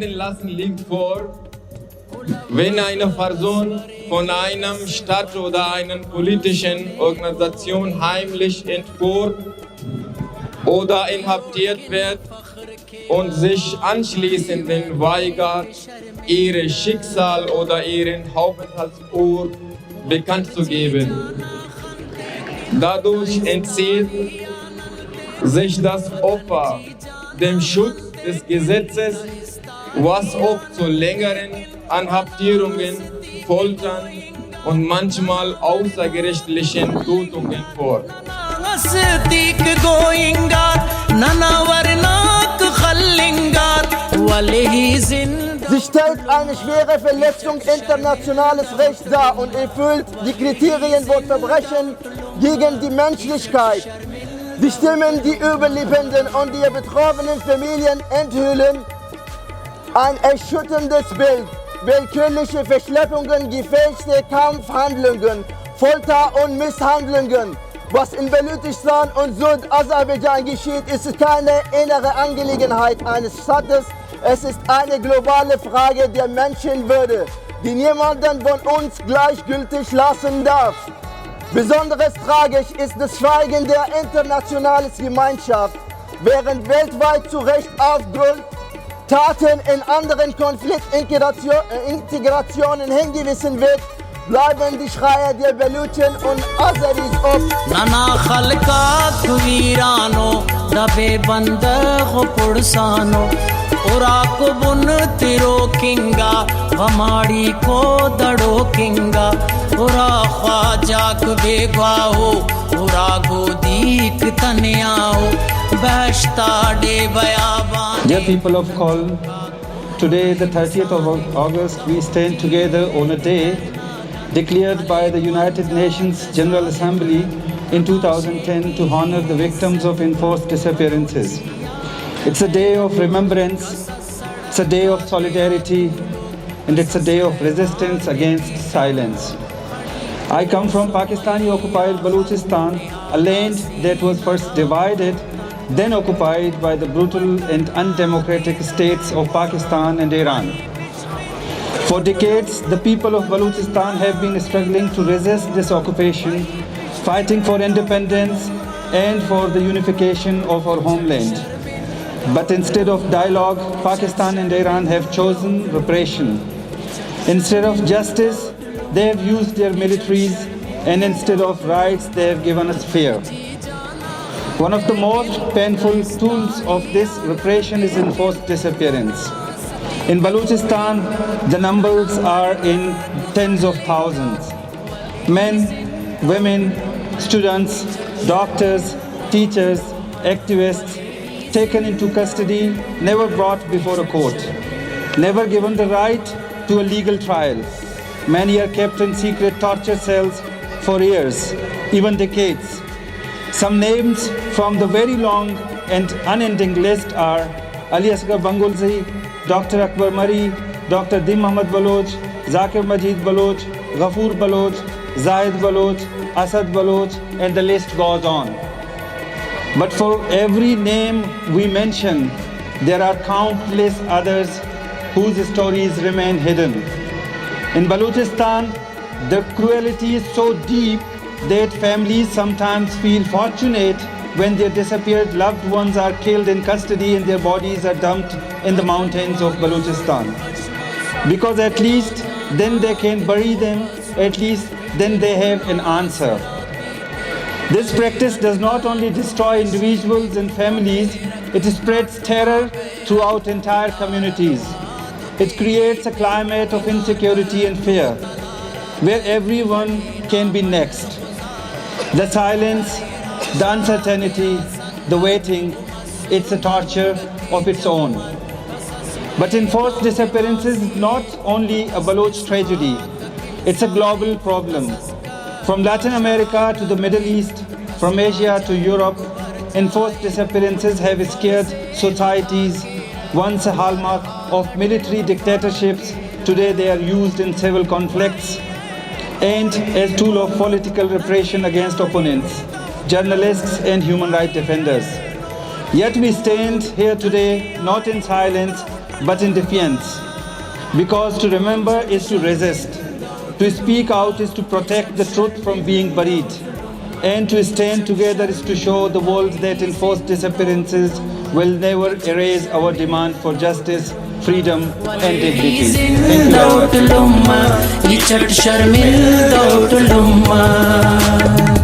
erkennen lassen liegt vor, wenn eine Person von einem Staat oder einer politischen Organisation heimlich entführt oder inhaftiert wird und sich anschließend weigert, ihr Schicksal oder ihren Aufenthaltsort bekannt zu geben. Dadurch entzieht sich das Opfer dem Schutz des Gesetzes, was oft zu längeren Inhaftierungen, Foltern und manchmal außergerichtlichen Tötungen führt. Sie stellt eine schwere Verletzung internationales Rechts dar und erfüllt die Kriterien von Verbrechen gegen die Menschlichkeit. Die Stimmen, die Überlebenden und die betroffenen Familien enthüllen ein erschütterndes Bild. Willkürliche Verschleppungen, gefälschte Kampfhandlungen, Folter und Misshandlungen. Was in Baluchistan und Südaserbaidschan geschieht, ist keine innere Angelegenheit eines Staates. Es ist eine globale Frage der Menschenwürde, die niemanden von uns gleichgültig lassen darf. Besonders tragisch ist das Schweigen der internationalen Gemeinschaft, während weltweit zu Recht auf Taten in anderen Konfliktintegrationen hingewiesen wird, bleiben die Schreie der Baluchen und Azeris oft. Nana khalkat virano dabe bandagh pursano ura ko bun tiro kinga hamari ko dado kinga ura khwajak begwaho ura godik tanyao bashta de bayaban. Dear people of Khol, today the 30th of August we stand together on a day declared by the United Nations General Assembly in 2010 to honor the victims of enforced disappearances. It's a day of remembrance, it's a day of solidarity, and it's a day of resistance against silence. I come from Pakistani-occupied Baluchistan, a land that was first divided, then occupied by the brutal and undemocratic states of Pakistan and Iran. For decades, the people of Baluchistan have been struggling to resist this occupation, fighting for independence and for the unification of our homeland. But instead of dialogue, Pakistan and Iran have chosen repression. Instead of justice, they have used their militaries, and instead of rights, they have given us fear. One of the most painful tools of this repression is enforced disappearance. In Baluchistan, the numbers are in tens of thousands. Men, women, students, doctors, teachers, activists, taken into custody, never brought before a court, never given the right to a legal trial. Many are kept in secret torture cells for years, even decades. Some names from the very long and unending list are Ali Asghar Bangulzi, Dr. Akbar Mari, Dr. Dim Mohammad Baloch, Zakir Majid Baloch, Ghafoor Baloch, Zahid Baloch, Asad Baloch, and the list goes on. But for every name we mention, there are countless others whose stories remain hidden. In Baluchistan, the cruelty is so deep that families sometimes feel fortunate when their disappeared loved ones are killed in custody and their bodies are dumped in the mountains of Baluchistan. Because at least then they can bury them, at least then they have an answer. This practice does not only destroy individuals and families, it spreads terror throughout entire communities. It creates a climate of insecurity and fear, where everyone can be next. The silence, the uncertainty, the waiting, it's a torture of its own. But enforced disappearances is not only a Baloch tragedy, it's a global problem. From Latin America to the Middle East, from Asia to Europe, enforced disappearances have scared societies. Once a hallmark of military dictatorships, today they are used in civil conflicts and as tool of political repression against opponents, journalists and human rights defenders. Yet we stand here today not in silence, but in defiance. Because to remember is to resist. To speak out is to protect the truth from being buried. And to stand together is to show the world that enforced disappearances will never erase our demand for justice, freedom and dignity. जिंदा उठ लुम्मा ये चट शर्मिंदा उठ लुम्मा